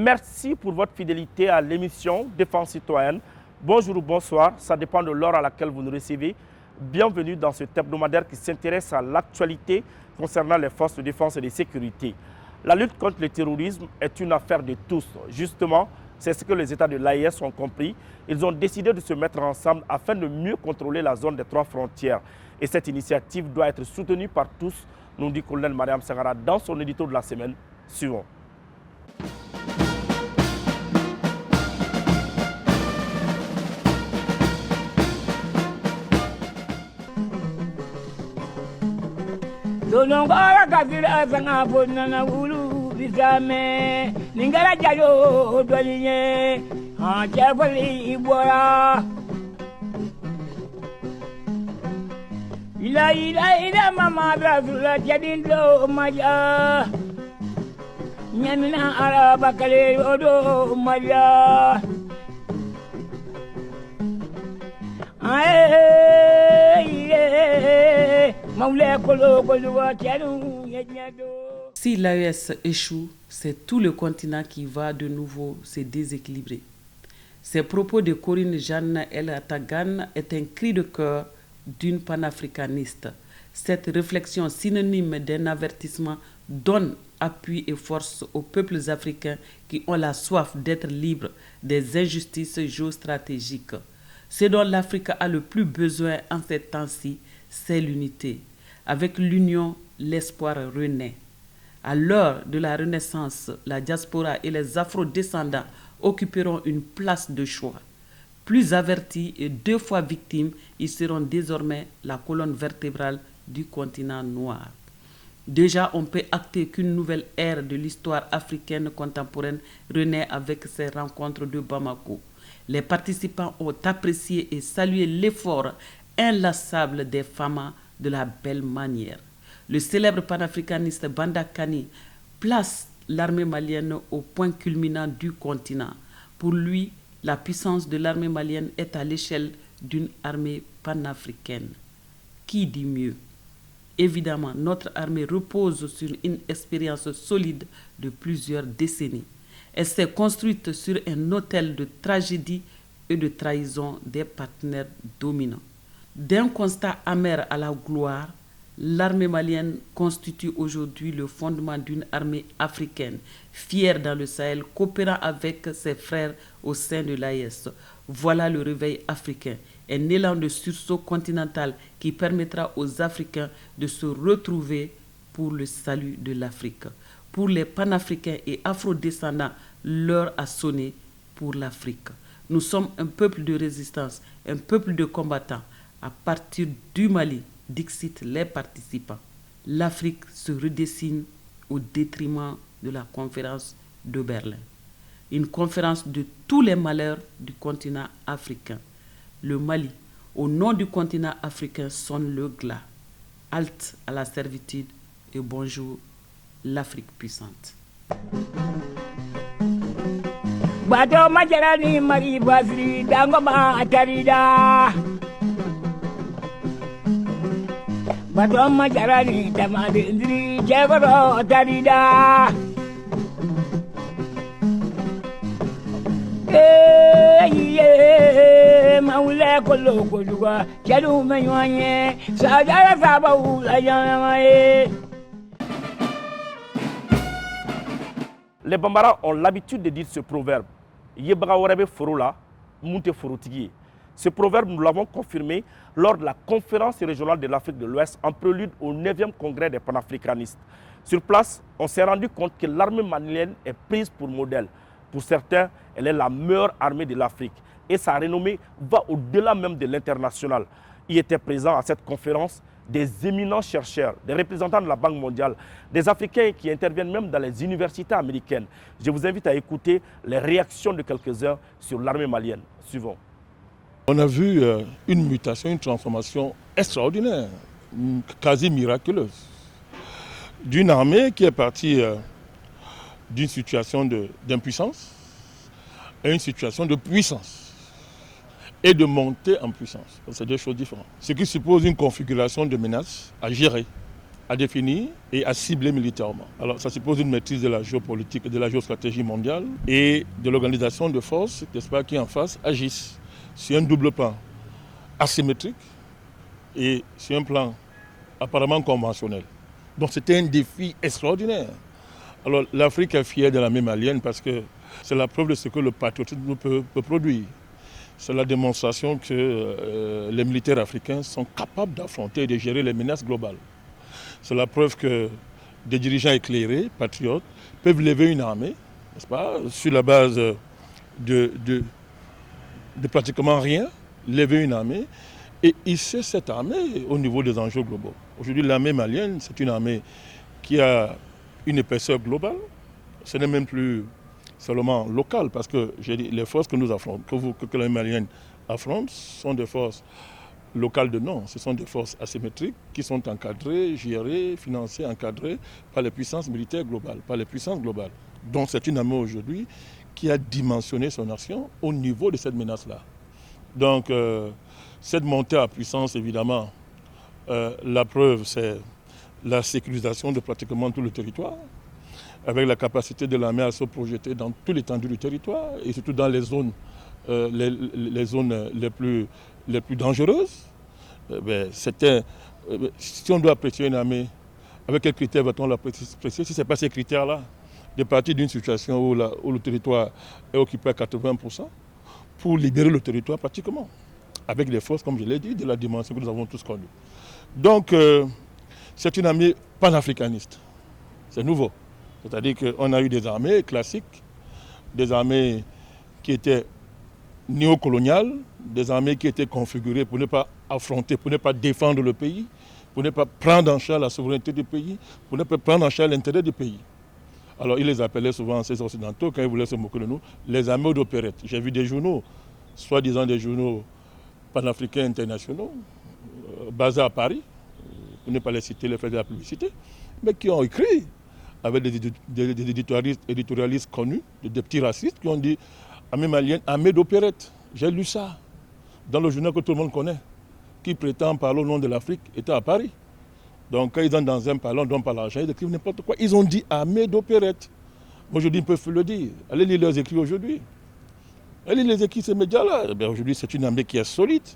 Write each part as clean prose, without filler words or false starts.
Merci pour votre fidélité à l'émission Défense citoyenne. Bonjour ou bonsoir, ça dépend de l'heure à laquelle vous nous recevez. Bienvenue dans cet hebdomadaire qui s'intéresse à l'actualité concernant les forces de défense et de sécurité. La lutte contre le terrorisme est une affaire de tous. Justement, c'est ce que les États de l'AES ont compris. Ils ont décidé de se mettre ensemble afin de mieux contrôler la zone des 3 frontières. Et cette initiative doit être soutenue par tous, nous dit colonel Mariam Sangara dans son édito de la semaine. Suivant. Donongora kafira sanga bonana ulu bisame ningara jayo dolinye ha chefali ibora ila mama brazula jadindo maja nyamina araba kale odo maja Si l'AES échoue, c'est tout le continent qui va de nouveau se déséquilibrer. Ces propos de Corinne Jeanne El Atagan est un cri de cœur d'une panafricaniste. Cette réflexion synonyme d'un avertissement donne appui et force aux peuples africains qui ont la soif d'être libres des injustices géostratégiques. Ce dont l'Afrique a le plus besoin en ces temps-ci, c'est l'unité. Avec l'union, l'espoir renaît. À l'heure de la Renaissance, la diaspora et les afro-descendants occuperont une place de choix. Plus avertis et 2 fois victimes, ils seront désormais la colonne vertébrale du continent noir. Déjà, on peut acter qu'une nouvelle ère de l'histoire africaine contemporaine renaît avec ces rencontres de Bamako. Les participants ont apprécié et salué l'effort inlassable des femmes de la belle manière. Le célèbre panafricaniste Banda Kani place l'armée malienne au point culminant du continent. Pour lui, la puissance de l'armée malienne est à l'échelle d'une armée panafricaine. Qui dit mieux? Évidemment, notre armée repose sur une expérience solide de plusieurs décennies. Elle s'est construite sur un autel de tragédie et de trahison des partenaires dominants. D'un constat amer à la gloire, l'armée malienne constitue aujourd'hui le fondement d'une armée africaine, fière dans le Sahel, coopérant avec ses frères au sein de l'AES. Voilà le réveil africain, un élan de sursaut continental qui permettra aux Africains de se retrouver pour le salut de l'Afrique. Pour les panafricains et afro-descendants, l'heure a sonné pour l'Afrique. Nous sommes un peuple de résistance, un peuple de combattants. À partir du Mali, dixit les participants, l'Afrique se redessine au détriment de la conférence de Berlin. Une conférence de tous les malheurs du continent africain. Le Mali, au nom du continent africain, sonne le glas. Halte à la servitude et bonjour l'Afrique puissante. Bato majarani mari basri dango ba atarida Bato majarani tamade indri jagoro atarida maule kolo koluga jalu menyoanye sajara sabahu ayamaye. Les Bambara ont l'habitude de dire ce proverbe. Yebrawarebe Forola, Munte Forotigi. Ce proverbe, nous l'avons confirmé lors de la conférence régionale de l'Afrique de l'Ouest en prélude au 9e congrès des panafricanistes. Sur place, on s'est rendu compte que l'armée malienne est prise pour modèle. Pour certains, elle est la meilleure armée de l'Afrique. Et sa renommée va au-delà même de l'international. Il était présent à cette conférence des éminents chercheurs, des représentants de la Banque mondiale, des Africains qui interviennent même dans les universités américaines. Je vous invite à écouter les réactions de quelques-uns sur l'armée malienne. Suivons. On a vu une mutation, une transformation extraordinaire, quasi miraculeuse, d'une armée qui est partie d'une situation d'impuissance à une situation de puissance. Et de monter en puissance. C'est 2 choses différentes. Ce qui suppose une configuration de menaces à gérer. à définir et à cibler militairement. Alors ça suppose une maîtrise de la géopolitique et de la géostratégie mondiale et de l'organisation de forces, n'est-ce pas, qui en face agissent sur un double plan asymétrique et sur un plan apparemment conventionnel. Donc c'était un défi extraordinaire. Alors l'Afrique est fière de l'armée malienne parce que c'est la preuve de ce que le patriotisme peut produire. C'est la démonstration que les militaires africains sont capables d'affronter et de gérer les menaces globales. C'est la preuve que des dirigeants éclairés, patriotes, peuvent lever une armée, n'est-ce pas, sur la base de pratiquement rien, lever une armée et hisser cette armée au niveau des enjeux globaux. Aujourd'hui, l'armée malienne, c'est une armée qui a une épaisseur globale. Ce n'est même plus seulement local, parce que les forces que nous affrontons, que l'armée malienne affronte, sont des forces locales de nom. Ce sont des forces asymétriques qui sont encadrées, gérées, financées, encadrées par les puissances militaires globales, par les puissances globales. Donc c'est une armée aujourd'hui qui a dimensionné son action au niveau de cette menace-là. Donc cette montée à puissance, évidemment, la preuve, c'est la sécurisation de pratiquement tout le territoire, avec la capacité de l'armée à se projeter dans toute l'étendue du territoire et surtout dans les zones, les zones les plus dangereuses. Si on doit apprécier une armée, avec quels critères va-t-on l'apprécier? Si ce n'est pas ces critères-là, de partir d'une situation où le territoire est occupé à 80%, pour libérer le territoire pratiquement, avec des forces, comme je l'ai dit, de la dimension que nous avons tous connue. Donc, c'est une armée panafricaniste. C'est nouveau. C'est-à-dire qu'on a eu des armées classiques, des armées qui étaient néocoloniales, des armées qui étaient configurées pour ne pas affronter, pour ne pas défendre le pays, pour ne pas prendre en charge la souveraineté du pays, pour ne pas prendre en charge l'intérêt du pays. Alors ils les appelaient souvent, ces occidentaux, quand ils voulaient se moquer de nous, les armées d'opérette. J'ai vu des journaux, soi-disant des journaux panafricains internationaux, basés à Paris, pour ne pas les citer, les faire de la publicité, mais qui ont écrit avec des éditorialistes connus, des petits racistes, qui ont dit armée malienne, armée d'opérette. J'ai lu ça dans le journal que tout le monde connaît, qui prétend parler au nom de l'Afrique, était à Paris. Donc quand ils sont dans un parlant, dont par l'argent, ils écrivent n'importe quoi. Ils ont dit armée d'opérette. Moi je dis, ils peuvent le dire. Allez lire leurs écrits aujourd'hui. Allez lire les écrits de ces médias-là. Eh bien, aujourd'hui, c'est une armée qui est solide,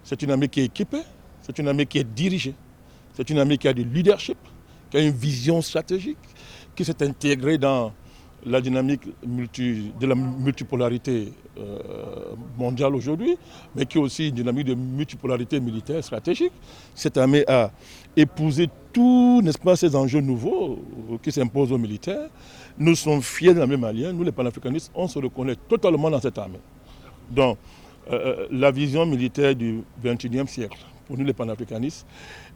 c'est une armée qui est équipée, c'est une armée qui est dirigée, c'est une armée qui a du leadership, qui a une vision stratégique, qui s'est intégrée dans la dynamique de la multipolarité mondiale aujourd'hui, mais qui est aussi une dynamique de multipolarité militaire stratégique. Cette armée a épousé tous, n'est-ce pas, ces enjeux nouveaux qui s'imposent aux militaires. Nous sommes fiers de l'armée malienne, nous les panafricanistes, on se reconnaît totalement dans cette armée. Donc, la vision militaire du XXIe siècle, pour nous les panafricanistes,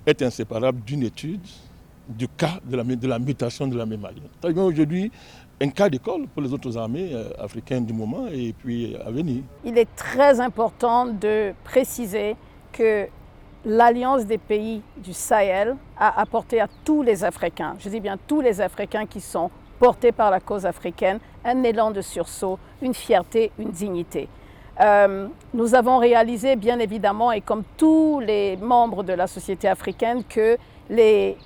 est inséparable d'une étude du cas de la mutation de l'armée malienne. C'est aujourd'hui un cas d'école pour les autres armées africaines du moment et puis à venir. Il est très important de préciser que l'Alliance des pays du Sahel a apporté à tous les Africains, je dis bien tous les Africains qui sont portés par la cause africaine, un élan de sursaut, une fierté, une dignité. Nous avons réalisé bien évidemment, et comme tous les membres de la société africaine, que les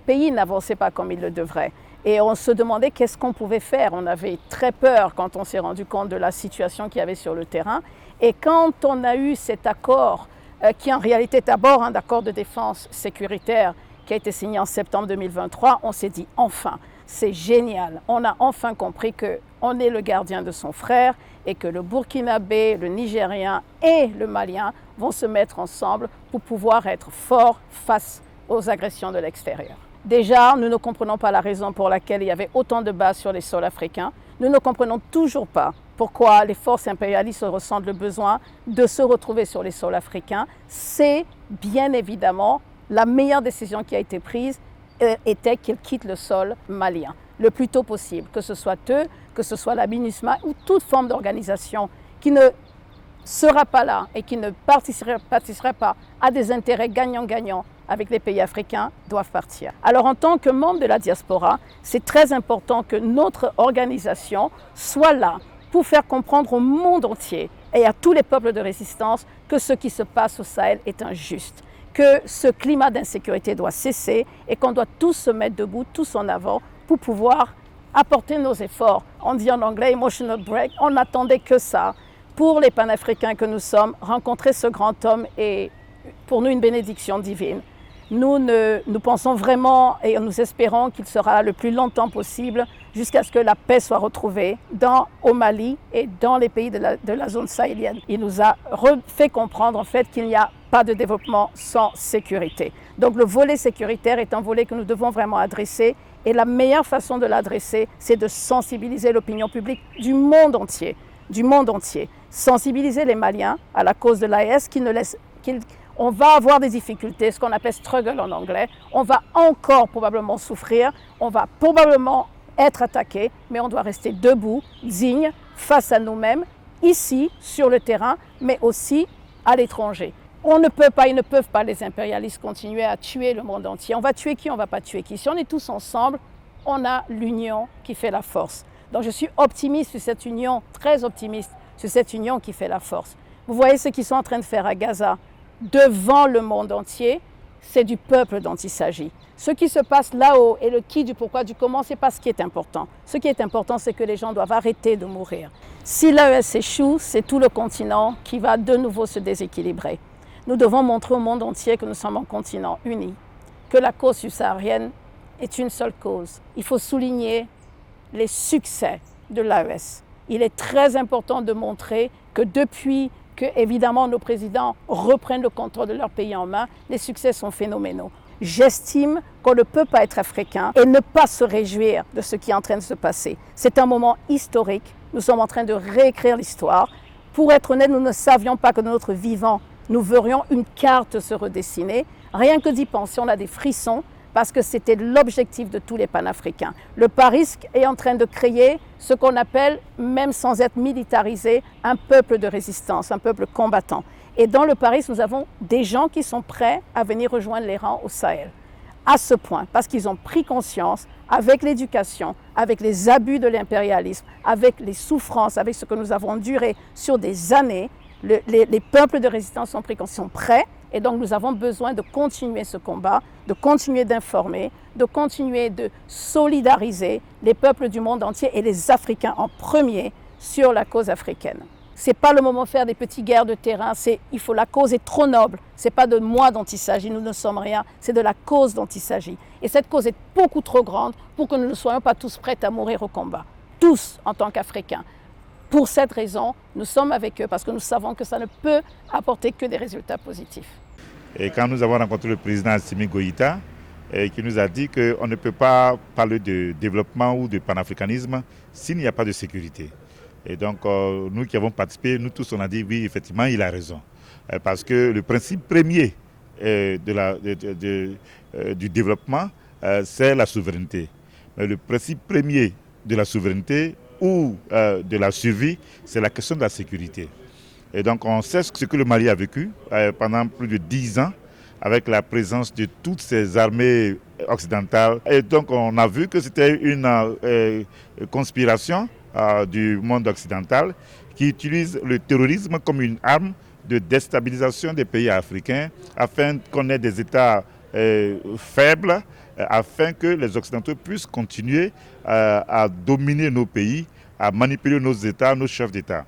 pays n'avançaient pas comme ils le devraient. Et on se demandait qu'est-ce qu'on pouvait faire. On avait très peur quand on s'est rendu compte de la situation qu'il y avait sur le terrain. Et quand on a eu cet accord, qui en réalité est d'abord un accord de défense sécuritaire qui a été signé en septembre 2023, on s'est dit enfin, c'est génial. On a enfin compris qu'on est le gardien de son frère et que le Burkinabé, le Nigérien et le Malien vont se mettre ensemble pour pouvoir être forts face aux agressions de l'extérieur. Déjà, nous ne comprenons pas la raison pour laquelle il y avait autant de bases sur les sols africains. Nous ne comprenons toujours pas pourquoi les forces impérialistes ressentent le besoin de se retrouver sur les sols africains. C'est bien évidemment la meilleure décision qui a été prise était qu'ils quittent le sol malien le plus tôt possible, que ce soit eux, que ce soit la MINUSMA ou toute forme d'organisation qui ne sera pas là et qui ne participerait pas à des intérêts gagnant-gagnant avec les pays africains doivent partir. Alors en tant que membre de la diaspora, c'est très important que notre organisation soit là pour faire comprendre au monde entier et à tous les peuples de résistance que ce qui se passe au Sahel est injuste, que ce climat d'insécurité doit cesser et qu'on doit tous se mettre debout, tous en avant, pour pouvoir apporter nos efforts. On dit en anglais emotional break, on n'attendait que ça. Pour les panafricains que nous sommes, rencontrer ce grand homme est pour nous une bénédiction divine. Nous pensons vraiment et nous espérons qu'il sera le plus longtemps possible jusqu'à ce que la paix soit retrouvée au Mali et dans les pays de la zone sahélienne. Il nous a fait comprendre en fait qu'il n'y a pas de développement sans sécurité. Donc le volet sécuritaire est un volet que nous devons vraiment adresser et la meilleure façon de l'adresser, c'est de sensibiliser l'opinion publique du monde entier. Sensibiliser les Maliens à la cause de l'AES on va avoir des difficultés, ce qu'on appelle struggle en anglais. On va encore probablement souffrir, on va probablement être attaqué, mais on doit rester debout, digne, face à nous-mêmes, ici, sur le terrain, mais aussi à l'étranger. Ils ne peuvent pas, les impérialistes, continuer à tuer le monde entier. On va tuer qui, on ne va pas tuer qui. Si on est tous ensemble, on a l'union qui fait la force. Donc je suis optimiste sur cette union, très optimiste sur cette union qui fait la force. Vous voyez ce qu'ils sont en train de faire à Gaza. Devant le monde entier, c'est du peuple dont il s'agit. Ce qui se passe là-haut et le qui, du pourquoi, du comment, ce n'est pas ce qui est important. Ce qui est important, c'est que les gens doivent arrêter de mourir. Si l'AES échoue, c'est tout le continent qui va de nouveau se déséquilibrer. Nous devons montrer au monde entier que nous sommes un continent uni, que la cause subsaharienne est une seule cause. Il faut souligner les succès de l'AES. Il est très important de montrer que depuis que, évidemment, nos présidents reprennent le contrôle de leur pays en main, les succès sont phénoménaux. J'estime qu'on ne peut pas être africain et ne pas se réjouir de ce qui est en train de se passer. C'est un moment historique. Nous sommes en train de réécrire l'histoire. Pour être honnête, nous ne savions pas que de notre vivant, nous verrions une carte se redessiner. Rien que d'y penser, on a des frissons parce que c'était l'objectif de tous les panafricains. Le PARISC est en train de créer ce qu'on appelle, même sans être militarisé, un peuple de résistance, un peuple combattant. Et dans le PARISC, nous avons des gens qui sont prêts à venir rejoindre les rangs au Sahel. À ce point, parce qu'ils ont pris conscience, avec l'éducation, avec les abus de l'impérialisme, avec les souffrances, avec ce que nous avons enduré sur des années, les peuples de résistance sont pris conscience, sont prêts. Et donc nous avons besoin de continuer ce combat, de continuer d'informer, de continuer de solidariser les peuples du monde entier et les Africains en premier sur la cause africaine. Ce n'est pas le moment de faire des petites guerres de terrain, la cause est trop noble. Ce n'est pas de moi dont il s'agit, nous ne sommes rien, c'est de la cause dont il s'agit. Et cette cause est beaucoup trop grande pour que nous ne soyons pas tous prêts à mourir au combat, tous en tant qu'Africains. Pour cette raison, nous sommes avec eux parce que nous savons que ça ne peut apporter que des résultats positifs. Et quand nous avons rencontré le président Assimi Goïta, qui nous a dit qu'on ne peut pas parler de développement ou de panafricanisme s'il n'y a pas de sécurité. Et donc, nous qui avons participé, nous tous, on a dit oui, effectivement, il a raison. Parce que le principe premier du développement, c'est la souveraineté. Mais le principe premier de la souveraineté ou de la survie, c'est la question de la sécurité. Et donc on sait ce que le Mali a vécu pendant plus de 10 ans avec la présence de toutes ces armées occidentales. Et donc on a vu que c'était une conspiration du monde occidental qui utilise le terrorisme comme une arme de déstabilisation des pays africains afin qu'on ait des États faibles, afin que les Occidentaux puissent continuer à dominer nos pays, à manipuler nos États, nos chefs d'État.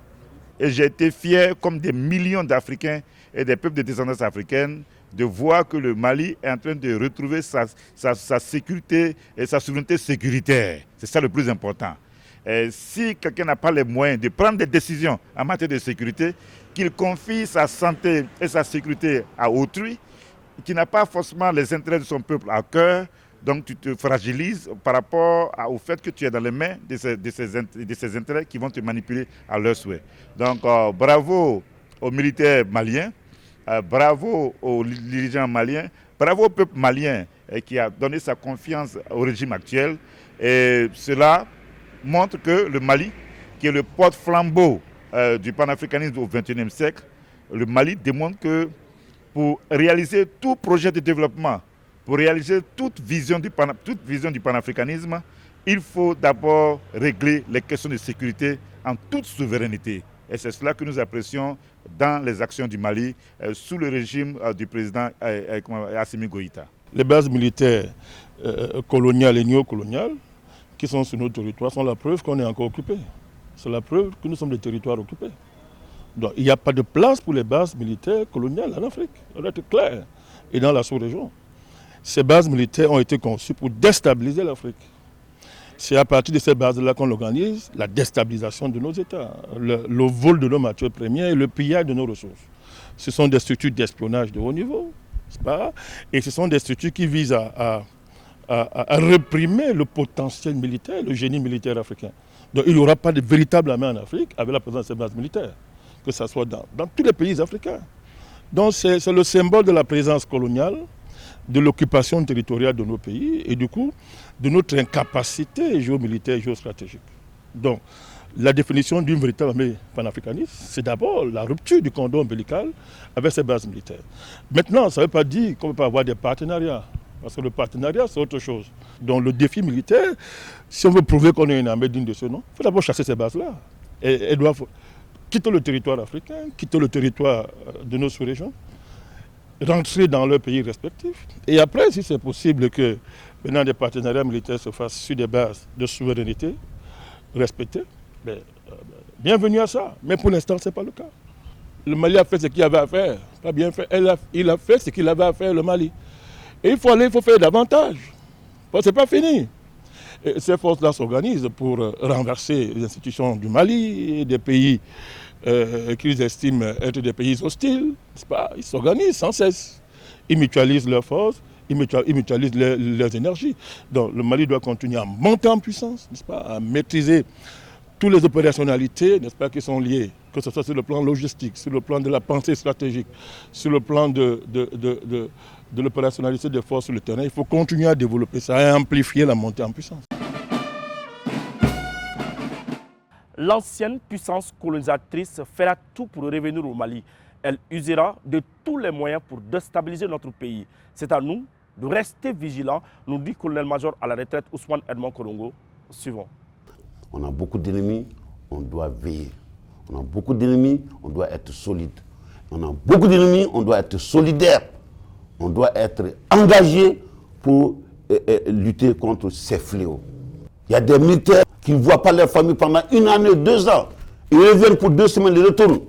Et j'ai été fier, comme des millions d'Africains et des peuples de descendance africaine, de voir que le Mali est en train de retrouver sa sécurité et sa souveraineté sécuritaire. C'est ça le plus important. Et si quelqu'un n'a pas les moyens de prendre des décisions en matière de sécurité, qu'il confie sa santé et sa sécurité à autrui, qui n'a pas forcément les intérêts de son peuple à cœur, donc tu te fragilises par rapport au fait que tu es dans les mains de ces intérêts qui vont te manipuler à leur souhait. Donc bravo aux militaires maliens, bravo aux dirigeants maliens, bravo au peuple malien qui a donné sa confiance au régime actuel. Et cela montre que le Mali, qui est le porte-flambeau du panafricanisme au XXIe siècle, le Mali démontre que pour réaliser tout projet de développement, pour réaliser toute vision du panafricanisme, il faut d'abord régler les questions de sécurité en toute souveraineté. Et c'est cela que nous apprécions dans les actions du Mali sous le régime du président Assimi Goïta. Les bases militaires coloniales et néocoloniales qui sont sur nos territoires sont la preuve qu'on est encore occupé. C'est la preuve que nous sommes des territoires occupés. Donc il n'y a pas de place pour les bases militaires coloniales en Afrique. Ça doit être clair. Et dans la sous-région. Ces bases militaires ont été conçues pour déstabiliser l'Afrique. C'est à partir de ces bases-là qu'on organise la déstabilisation de nos États, le vol de nos matières premières et le pillage de nos ressources. Ce sont des structures d'espionnage de haut niveau, n'est-ce pas? Et ce sont des structures qui visent à réprimer le potentiel militaire, le génie militaire africain. Donc il n'y aura pas de véritable armée en Afrique avec la présence de ces bases militaires, que ce soit dans tous les pays africains. Donc c'est le symbole de la présence coloniale, de l'occupation territoriale de nos pays et du coup de notre incapacité géomilitaire et géostratégique. Donc la définition d'une véritable armée panafricaniste, c'est d'abord la rupture du cordon ombilical avec ces bases militaires. Maintenant, ça ne veut pas dire qu'on ne peut pas avoir des partenariats, parce que le partenariat c'est autre chose. Donc le défi militaire, si on veut prouver qu'on est une armée digne de ce nom, il faut d'abord chasser ces bases-là. Et elles doivent quitter le territoire africain, quitter le territoire de nos sous-régions, rentrer dans leurs pays respectifs. Et après, si c'est possible que maintenant des partenariats militaires se fassent sur des bases de souveraineté respectées, bienvenue à ça. Mais pour l'instant, ce n'est pas le cas. Le Mali a fait ce qu'il avait à faire. Pas bien fait. Il a fait ce qu'il avait à faire, le Mali. Et il faut faire davantage. Ce n'est pas fini. Et ces forces-là s'organisent pour renverser les institutions du Mali et des pays qu'ils estiment être des pays hostiles. N'est-ce pas? Ils s'organisent sans cesse. Ils mutualisent leurs forces, ils mutualisent leurs énergies. Donc le Mali doit continuer à monter en puissance, n'est-ce pas? À maîtriser toutes les opérationnalités, n'est-ce pas, qui sont liées, que ce soit sur le plan logistique, sur le plan de la pensée stratégique, sur le plan de l'opérationnalité des forces sur le terrain. Il faut continuer à développer ça, à amplifier la montée en puissance. L'ancienne puissance colonisatrice fera tout pour revenir au Mali. Elle usera de tous les moyens pour déstabiliser notre pays. C'est à nous de rester vigilants, nous dit le colonel-major à la retraite Ousmane Edmond Korongo. Suivant. On a beaucoup d'ennemis, on doit veiller. On a beaucoup d'ennemis, on doit être solide. On a beaucoup d'ennemis, on doit être solidaire. On doit être engagé pour lutter contre ces fléaux. Il y a des militaires qui ne voient pas leur famille pendant 1 année, 2 ans. Ils reviennent pour 2 semaines, ils retournent.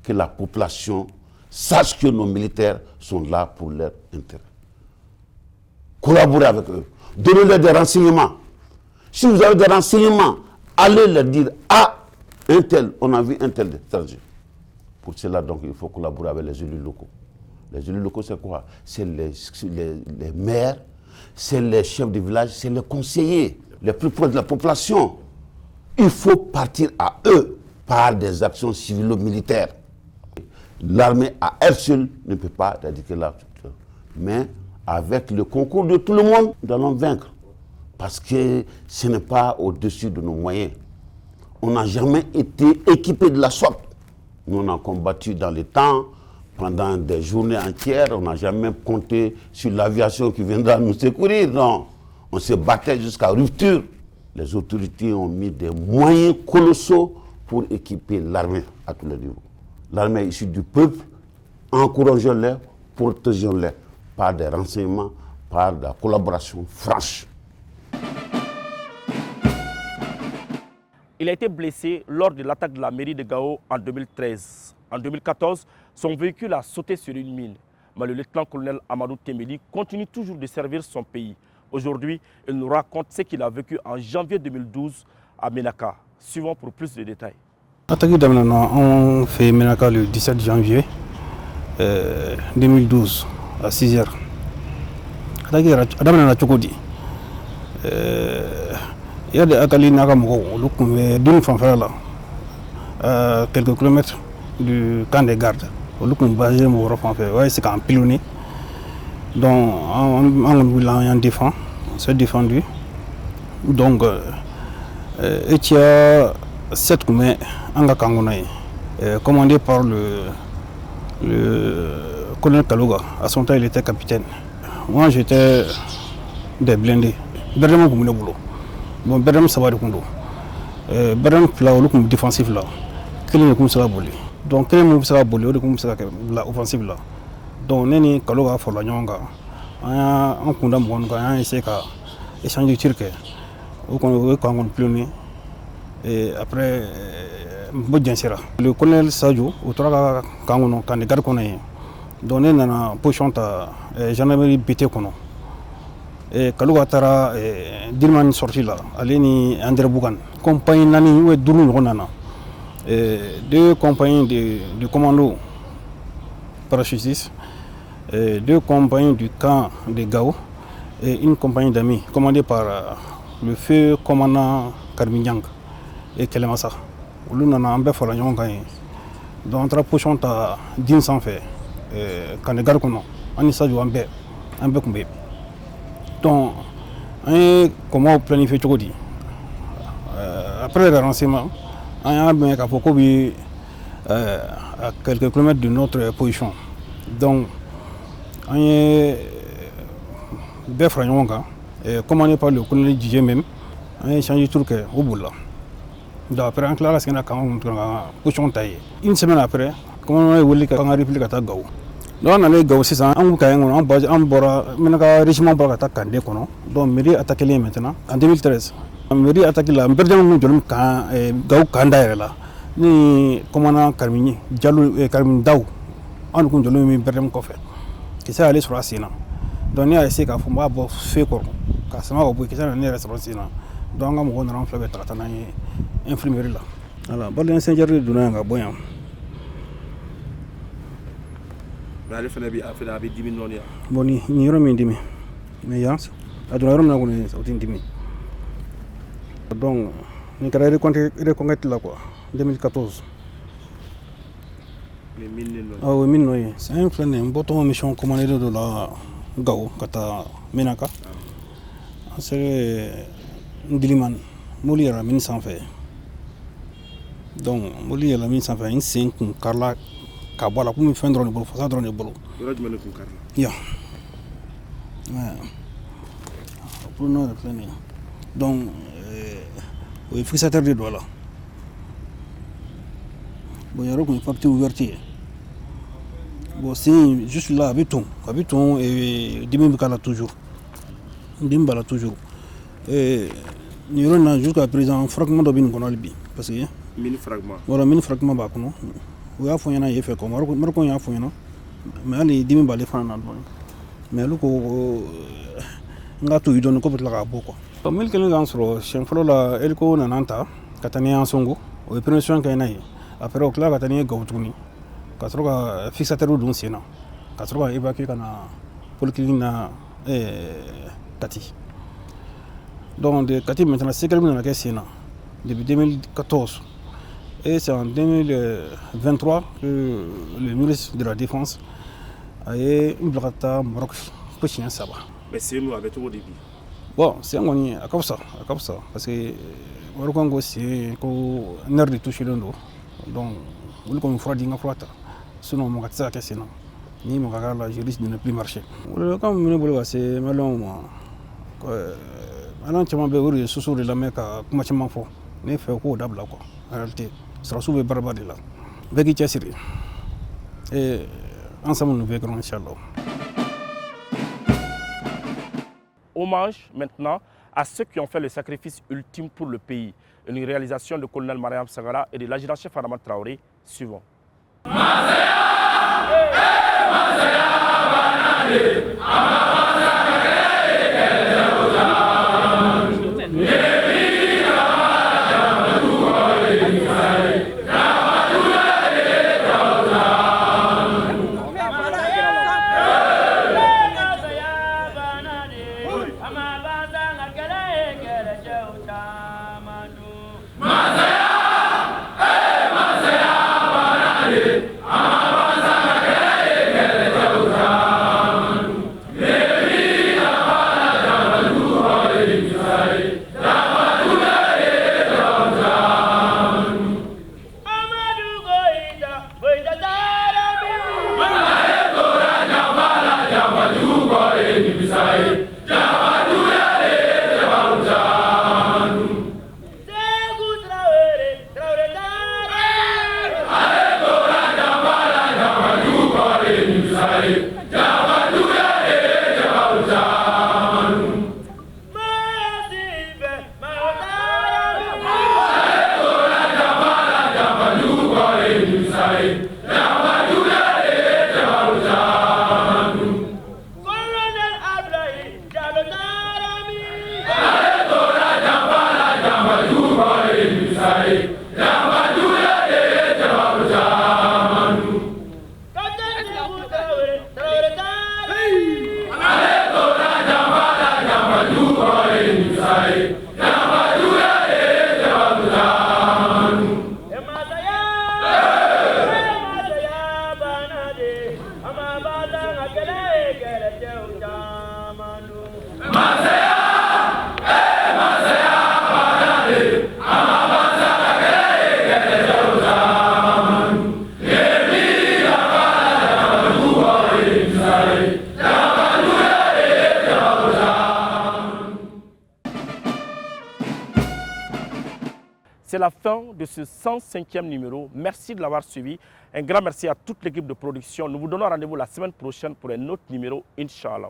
Que la population sache que nos militaires sont là pour leur intérêt. Collaborez avec eux. Donnez-leur des renseignements. Si vous avez des renseignements, allez leur dire « Ah, un tel, on a vu un tel étranger ». Pour cela, donc, il faut collaborer avec les élus locaux. Les élus locaux, c'est quoi? C'est les maires, c'est les chefs de village, c'est les conseillers, les plus proches de la population. Il faut partir à eux par des actions civilo-militaires. L'armée à elle seule ne peut pas éradiquer la structure. Mais avec le concours de tout le monde, nous allons vaincre. Parce que ce n'est pas au-dessus de nos moyens. On n'a jamais été équipé de la sorte. Nous, on a combattu dans les temps, pendant des journées entières. On n'a jamais compté sur l'aviation qui viendra nous secourir. Non, on se battait jusqu'à rupture. Les autorités ont mis des moyens colossaux pour équiper l'armée à tous les niveaux. L'armée est issue du peuple, encourageons-les, protégeons-les par des renseignements, par de la collaboration franche. Il a été blessé lors de l'attaque de la mairie de Gao en 2013. En 2014, son véhicule a sauté sur une mine. Mais le lieutenant-colonel Amadou Temeli continue toujours de servir son pays. Aujourd'hui, il nous raconte ce qu'il a vécu en janvier 2012 à Ménaka. Suivant pour plus de détails. Attaqué d'Amenana, on fait Ménaka le 17 janvier 2012 à 6h. Attaqué d'Amenana Chokodi. Il y a des Akali Nakamoko, d'une fanfare là, à quelques kilomètres du camp des gardes. C'est un pilonné. Donc, on défend, on s'est défendu. Donc, il y a 7 commets commandé par le colonel Kalouga. À son temps, il était capitaine. Moi, j'étais des blindés. Berdem Koumine Boulot. Bon, Berdem, ça va de Kondo. Berdem, là, le défensif là. kelen de kun bɛ se ka boli donc kelen mun bɛ se ka boli o de kun bɛ se ka kɛ la offensive la donc ne ni Kalo ka farala ɲɔgɔn kan an kunda mɔgɔ ninnu kan an y'a essayer ka échange tir kɛ o kɔni o ye k'an kɔni pilonner et après n jɛnsɛra le colonel Sadio o tora ka k'an kɔnɔ ka ne garde kɔnɔ yen donc ne nana position ta gendarmerie BT kɔnɔ Kalo ka taara Dilmani sortie la ale ni André Bougan compagnie 4 ou 5 ɲɔgɔn nana deux compagnies de commando parachutistes, 2 compagnies du camp de Gao et une compagnie d'amis commandée par le feu commandant Karminyang et Kelemassa. Olu nana an bɛɛ fara ɲɔgɔn kan yen donc an taara position ta din sanfɛ Kandegari kɔnɔ an ni Sadio an bɛɛ kun bɛ yen donc an ye combat planifié cogo di après le renseignement on a bien qu'à à quelques kilomètres de notre position. Donc, on est bien franchement, commandé par le colonel DJ même, on a changé tout au bout là. Donc, après, on a classé la position taillée. Une semaine après, comment on a voulu qu'on a répliqué à Gao. Donc, on a Gao, c'est ça, on a régiment pour attaquer Kandé. Donc, Mairie a attaqué maintenant en 2013. Mairie a attaqué la Mberdjan Gao Kanda là. Ni commandant Karmini, Diallo Karmin Daou, on a dit Mberdjan Kofé. Qui s'est allé sur la Sina. Donc, il a essayé qu'à Fumba fait quoi. Car ça m'a oublié qu'il s'est allé sur la Sina. Donc, on a renflé le traitement infirmerie là. Alors, bon, l'ingénieur de Dunanga, bon. Mais elle fait des 10 000 non. Bon, il y a un demi. Mais il y a un demi. Donc, nous avons reconnaître là quoi, 2014. Ah oui, oui. C'est un plan de bâton mission commandé de la Gao, Kata Menaka. C'est un Diliman, Moli à la mine sans fait. Donc, Moli à la mine sans fait, une 5 Carla Kabala pour me faire dans le boulot, faire dans le boulot. Yeah. Pour nous, donc, le fixateur de doigts là. Bon, il y a une partie ouverte. Bon, c'est juste là, habiton et 10 000 là toujours. 10 000 là toujours. Et nous avons jusqu'à présent un fragment de bin qu'on a libi. Parce que. Mini fragment. Voilà, mini fragment bah qu'on a. Oui, à fond, il y a un effet comme moi. Moi, il y a un fond, mais allez, 10 000 balles fan. Mais le coup, on a tout eu dans le couple là, beaucoup. Comme il y a un sur chien la elko nananta katania songo o operation kainai après au cla katania gautuni katroka fixateur dun sina katroka évacuer kana polyclinique na Kati. Donc de Kati maintenant c'est quelqu'un dans la sina depuis 2014 et c'est en 2023 que le ministre de la Défense a eu une blacata Maroc pour chien ça va. Mais c'est nous avec au début. Bon, c'est un peu ça, parce que Maroc c'est qu'on nerf de toucher le dos. Donc, vous comme froid frotta. Sinon, mon gars, c'est sinon. Ni mon gars là, je risque de ne plus marcher. Comme nous voulons, c'est melon. Alors, tu m'as besoin sous de la mer, comme tu m'en faut. Ne fais quoi d'abord quoi. En réalité, ça sera barbare là. Avec qui tu et ensemble nous verrons inchallah. Hommage maintenant à ceux qui ont fait le sacrifice ultime pour le pays. Une réalisation du colonel Mariam Sagara et de l'adjudant-chef Adama Traoré suivant. Masaya, C'est la fin de ce 105e numéro. Merci de l'avoir suivi. Un grand merci à toute l'équipe de production. Nous vous donnons rendez-vous la semaine prochaine pour un autre numéro, Inch'Allah.